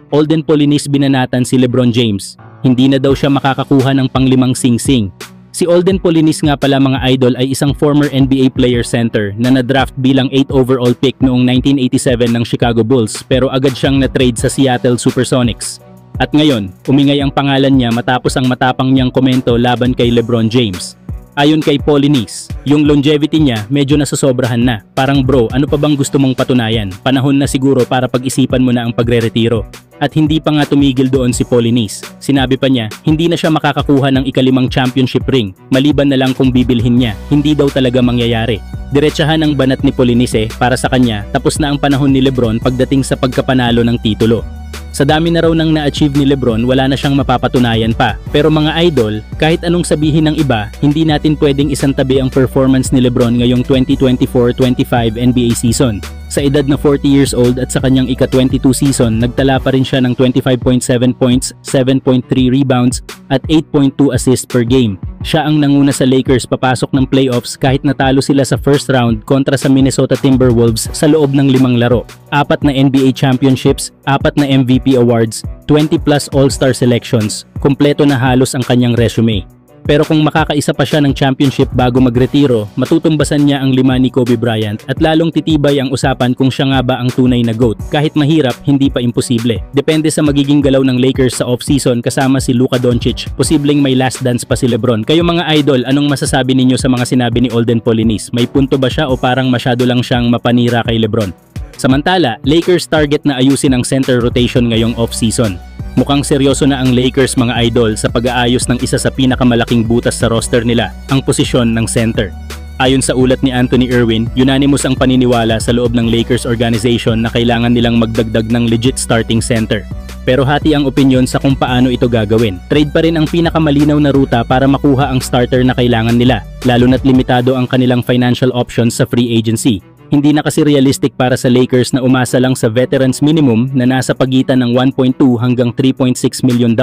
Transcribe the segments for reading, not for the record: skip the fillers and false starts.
Olden Polinis binanatan si LeBron James. Hindi na daw siya makakakuha ng panglimang singsing. Si Olden Polinis nga pala mga idol ay isang former NBA player center na na-draft bilang 8th overall pick noong 1987 ng Chicago Bulls pero agad siyang na-trade sa Seattle Supersonics. At ngayon, umingay ang pangalan niya matapos ang matapang niyang komento laban kay LeBron James. Ayon kay Polinis, yung longevity niya medyo nasosobrahan na. Parang bro, ano pa bang gusto mong patunayan? Panahon na siguro para pag-isipan mo na ang pagre-retiro. At hindi pa nga tumigil doon si Polinis. Sinabi pa niya, hindi na siya makakakuha ng ika-5 championship ring, maliban na lang kung bibilhin niya. Hindi daw talaga mangyayari. Diretsahan ang banat ni Polinis para sa kanya, tapos na ang panahon ni LeBron pagdating sa pagkapanalo ng titulo. Sa dami na raw nang na-achieve ni LeBron, wala na siyang mapapatunayan pa. Pero mga idol, kahit anong sabihin ng iba, hindi natin pwedeng isantabi ang performance ni LeBron ngayong 2024-25 NBA season. Sa edad na 40 years old at sa kanyang ika-22 season, nagtala pa rin siya ng 25.7 points, 7.3 rebounds at 8.2 assists per game. Siya ang nanguna sa Lakers papasok ng playoffs kahit natalo sila sa first round kontra sa Minnesota Timberwolves sa loob ng 5 laro. 4 na NBA championships, 4 na MVP awards, 20 plus All-Star selections. Kompleto na halos ang kanyang resume. Pero kung makakaisa pa siya ng championship bago magretiro, matutumbasan niya ang 5 ni Kobe Bryant at lalong titibay ang usapan kung siya nga ba ang tunay na GOAT. Kahit mahirap, hindi pa imposible. Depende sa magiging galaw ng Lakers sa off-season kasama si Luka Doncic. Posibleng may last dance pa si LeBron. Kayo mga idol, anong masasabi ninyo sa mga sinabi ni Olden Polinis? May punto ba siya o parang masyado lang siyang mapanira kay LeBron? Samantala, Lakers target na ayusin ang center rotation ngayong off-season. Mukhang seryoso na ang Lakers mga idol sa pag-aayos ng isa sa pinakamalaking butas sa roster nila, ang posisyon ng center. Ayon sa ulat ni Anthony Irwin, unanimous ang paniniwala sa loob ng Lakers organization na kailangan nilang magdagdag ng legit starting center. Pero hati ang opinyon sa kung paano ito gagawin. Trade pa rin ang pinakamalinaw na ruta para makuha ang starter na kailangan nila, lalo na't limitado ang kanilang financial options sa free agency. Hindi na kasi realistic para sa Lakers na umasa lang sa veterans minimum na nasa pagitan ng $1.2 hanggang $3.6 million.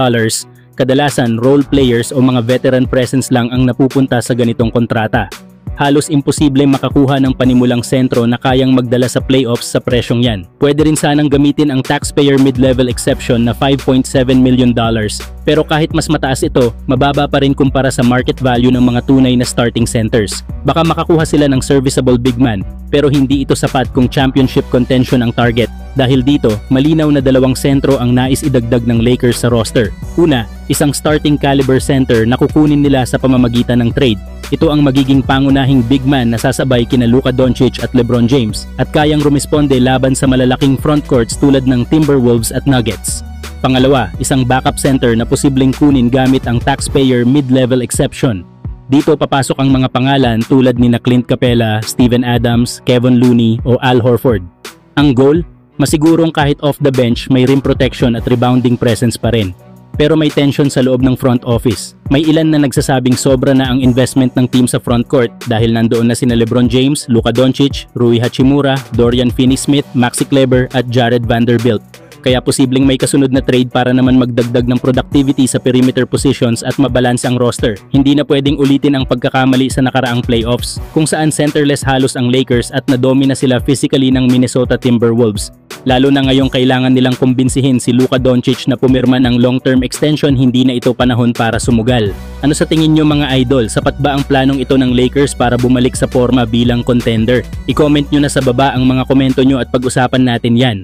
Kadalasan, role players o mga veteran presence lang ang napupunta sa ganitong kontrata. Halos imposible makakuha ng panimulang sentro na kayang magdala sa playoffs sa presyong yan. Pwede rin sanang gamitin ang taxpayer mid-level exception na $5.7 million. Pero kahit mas mataas ito, mababa pa rin kumpara sa market value ng mga tunay na starting centers. Baka makakuha sila ng serviceable big man, pero hindi ito sapat kung championship contention ang target. Dahil dito, malinaw na 2 sentro ang nais idagdag ng Lakers sa roster. Una, isang starting caliber center na kukunin nila sa pamamagitan ng trade. Ito ang magiging pangunahing big man na sasabay kina Luka Doncic at LeBron James at kayang rumisponde laban sa malalaking frontcourts tulad ng Timberwolves at Nuggets. Pangalawa, isang backup center na posibleng kunin gamit ang taxpayer mid-level exception. Dito papasok ang mga pangalan tulad ni Clint Capela, Steven Adams, Kevin Looney o Al Horford. Ang goal? Masigurong kahit off the bench may rim protection at rebounding presence pa rin. Pero may tension sa loob ng front office. May ilan na nagsasabing sobra na ang investment ng team sa frontcourt dahil nandoon na sina LeBron James, Luka Doncic, Rui Hachimura, Dorian Finney-Smith, Maxi Kleber at Jared Vanderbilt. Kaya posibleng may kasunod na trade para naman magdagdag ng productivity sa perimeter positions at mabalance ang roster. Hindi na pwedeng ulitin ang pagkakamali sa nakaraang playoffs, kung saan centerless halos ang Lakers at nadomina sila physically ng Minnesota Timberwolves. Lalo na ngayong kailangan nilang kumbinsihin si Luka Doncic na pumirma ng long-term extension, hindi na ito panahon para sumugal. Ano sa tingin nyo mga idol? Sapat ba ang planong ito ng Lakers para bumalik sa forma bilang contender? I-comment nyo na sa baba ang mga komento nyo at pag-usapan natin yan.